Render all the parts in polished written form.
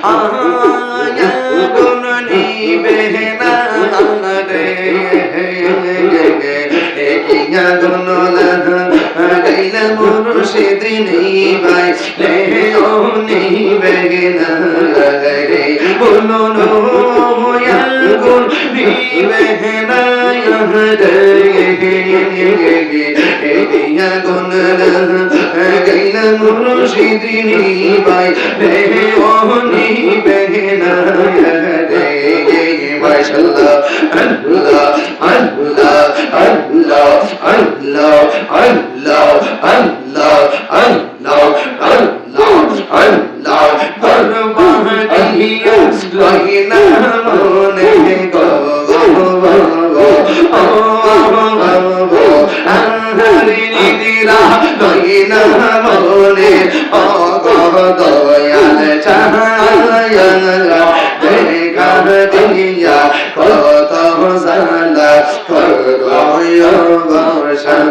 আগুন নিবে না রে কি আগুন লাগাইলা মুর্শিদ নিবাই লে ও নিবে না রে বলো আগুন নিবে না রে আগুন লাগাইলা মুর্শিদ নিবাই লে ও নিবে না রে মাশাআল্লাহ আল্লাহ আল্লাহ আল্লাহ আল্লাহ আল্লাহ আল্লাহ আল্লাহ আল্লাহ আল্লাহ দরবারিয়া লাইনা মনে গো আহারি নিদিরা লাইনা মনে ও গো দয়াল চাহায়া দেখা দিয়া কত জালা করগয় বর্ষান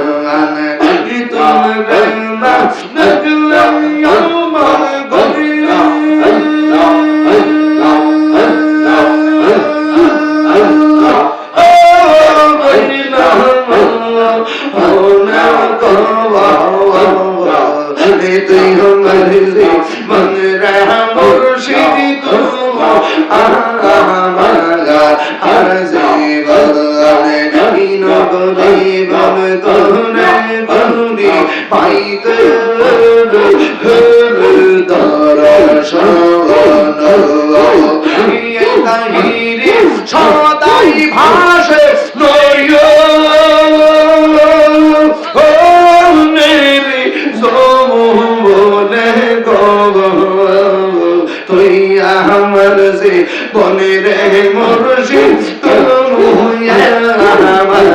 তুমি না নগলায় মন গরিয়া তুই হমারে মন রহা মুর্শিদ তু আমারা আরজি বদলে ইনো গলি বল তোরে গলি পাইতে দর্শন এই তাহিরি সদাই ভাসে নয় ও মেরি সোমনে গো তুই আমার যে বনে রে মুর্শিদ তুমি আমার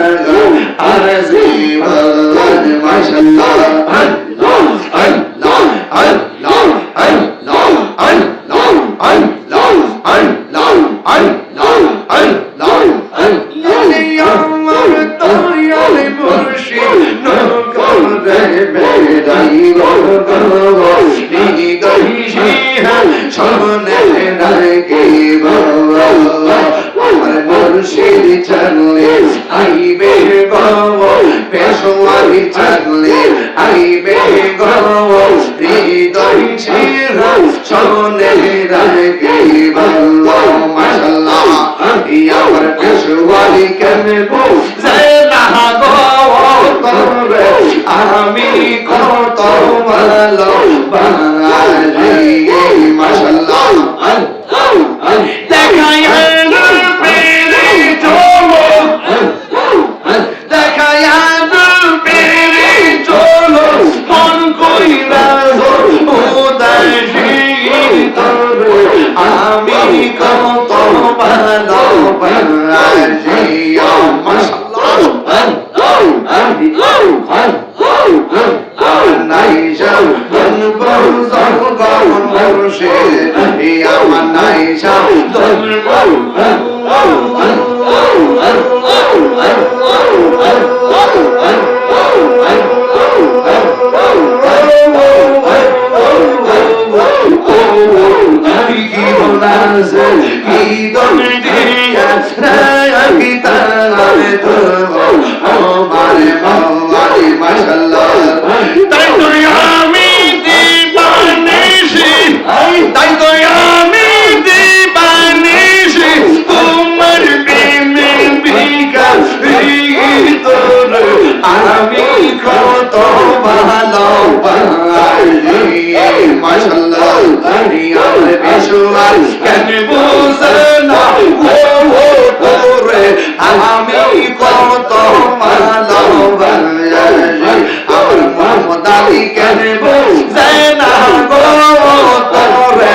আর জীবন মাশাআল্লাহ আল্লাহ আল্লাহ আল্লাহ আল্লাহ আল্লাহ আল্লাহ আল্লাহ আল্লাহ আল্লাহ আমার তোয়াল মুর্শিদ নগরে বেড়াই গো নি গইছি শোনে রাখি বাবা আমার মুর্শিদ চলে আইবে গো পেশোয়ারি চলে আইবে গো হৃদয় শিরা শোনে রাখি বাবা মাশাআল্লাহ আমার পেশোয়ারি কেমনে বুঝে না গো তবে আমি কত ভালো বাঙালি মাশাআল্লাহ দেখায় পেরে চলো দেখায় পেরে চলো মন কইরা উদাসী তবে আমি কত ভালো বাঙালি মাশাআল্লাহ নাইশা দনবর জগন মুর্শিদ আমার নাইশা দনবর কি বলাছে কি দন দিয়া রাখি তারে তো ও মারে বাবারে মাশাআল্লাহ তাই তো আমি দিবানিশি তাই তো আমি দিবানিশি তোমার প্রেমে ভিখারি তোর আমি কত ভালো বাঙালি মাশাআল্লাহ আমার বিশ্বর কেন বুঝে না ও তোরে আমি কত ভালো বাঙালি আমার মোহাম্মদ আলী কেন বুঝে না গো তোরে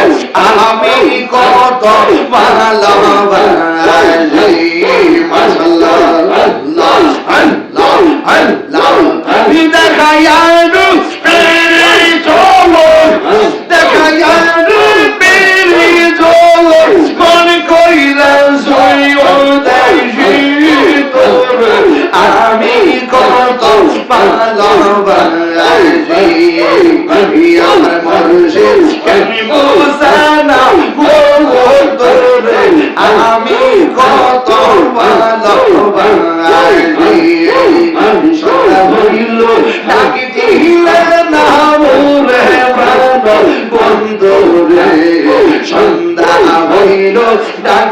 আমি কত ভালো বাঙালি মাশাআল্লাহ আল্লাহ আল্লাহ আল্লাহ আমি দেখায়া পেরে চলো দেখায়া পেরে চলো মন কইরা সইও দেশি তোর আমি কত ভালোবাসি আমার মুর্শিদ কেন বুঝানা ও